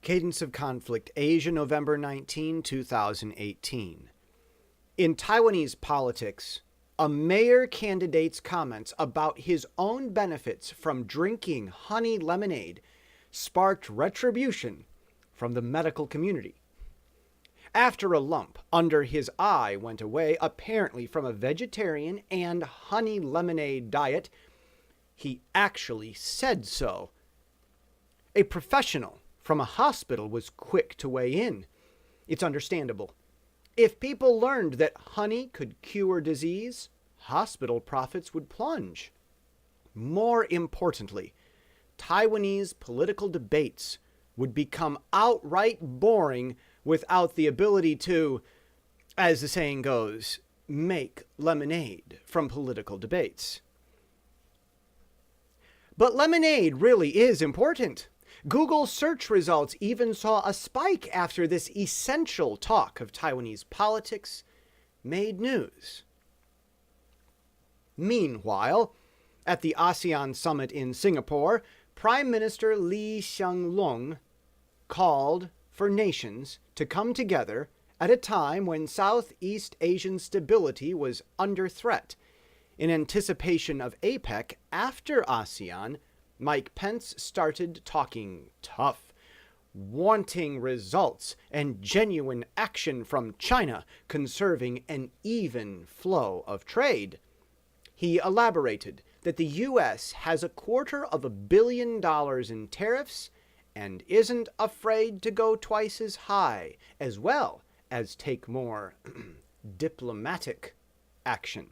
Cadence of Conflict, Asia, November 19, 2018. In Taiwanese politics, a mayor candidate's comments about his own benefits from drinking honey lemonade sparked retribution from the medical community. After a lump under his eye went away, apparently from a vegetarian and honey lemonade diet, he actually said so. A professional from a hospital was quick to weigh in. It's understandable. If people learned that honey could cure disease, hospital profits would plunge. More importantly, Taiwanese political debates would become outright boring without the ability to, as the saying goes, make lemonade from political debates. But lemonade really is important. Google search results even saw a spike after this essential talk of Taiwanese politics made news. Meanwhile, at the ASEAN summit in Singapore, Prime Minister Lee Hsien Loong called for nations to come together at a time when Southeast Asian stability was under threat. In anticipation of APEC after ASEAN, Mike Pence started talking tough, wanting results and genuine action from China, conserving an even flow of trade. He elaborated that the U.S. has $250 million in tariffs and isn't afraid to go twice as high, as well as take more diplomatic action.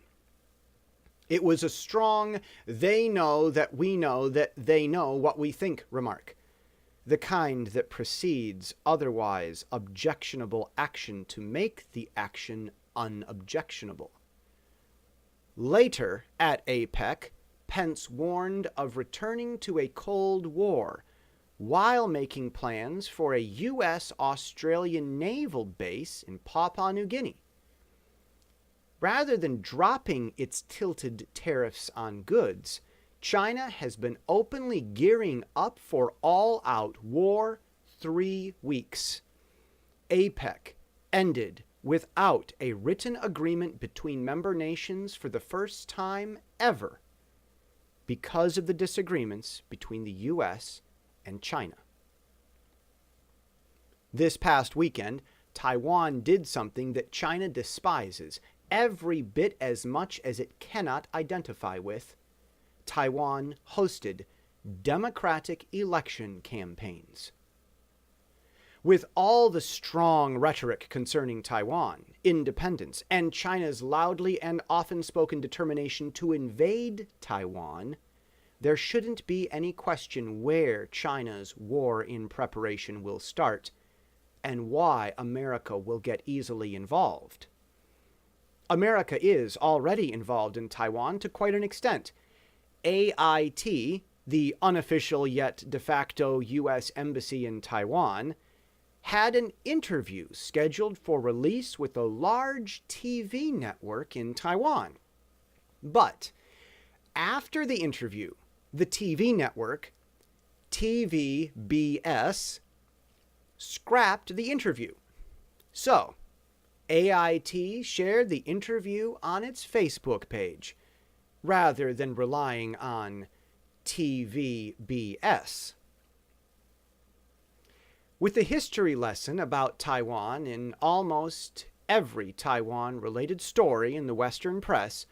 It was a strong, they know that we know that they know what we think remark, the kind that precedes otherwise objectionable action to make the action unobjectionable. Later, at APEC, Pence warned of returning to a Cold War while making plans for a U.S.-Australian naval base in Papua New Guinea. Rather than dropping its tilted tariffs on goods, China has been openly gearing up for all-out war 3 weeks. APEC ended without a written agreement between member nations for the first time ever because of the disagreements between the U.S. and China. This past weekend, Taiwan did something that China despises every bit as much as it cannot identify with. Taiwan hosted democratic election campaigns. With all the strong rhetoric concerning Taiwan, independence, and China's loudly and often spoken determination to invade Taiwan, there shouldn't be any question where China's war in preparation will start and why America will get easily involved. America is already involved in Taiwan to quite an extent. AIT, the unofficial yet de facto U.S. embassy in Taiwan, had an interview scheduled for release with a large TV network in Taiwan. But after the interview, the TV network, TVBS, scrapped the interview. So, AIT shared the interview on its Facebook page, rather than relying on TVBS. With a history lesson about Taiwan in almost every Taiwan-related story in the Western press,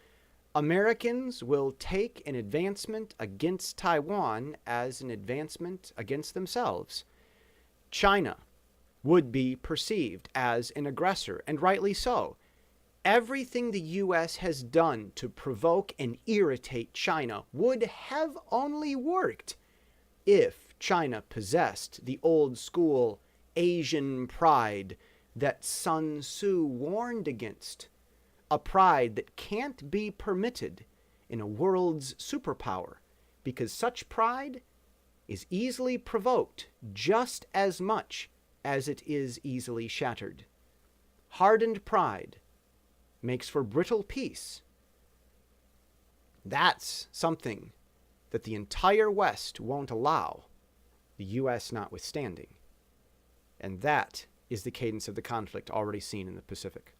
Americans will take an advancement against Taiwan as an advancement against themselves. China would be perceived as an aggressor, and rightly so. Everything the U.S. has done to provoke and irritate China would have only worked if China possessed the old-school Asian pride that Sun Tzu warned against, a pride that can't be permitted in a world's superpower, because such pride is easily provoked just as much as it is easily shattered. Hardened pride makes for brittle peace. That's something that the entire West won't allow, the U.S. notwithstanding. And that is the cadence of the conflict already seen in the Pacific.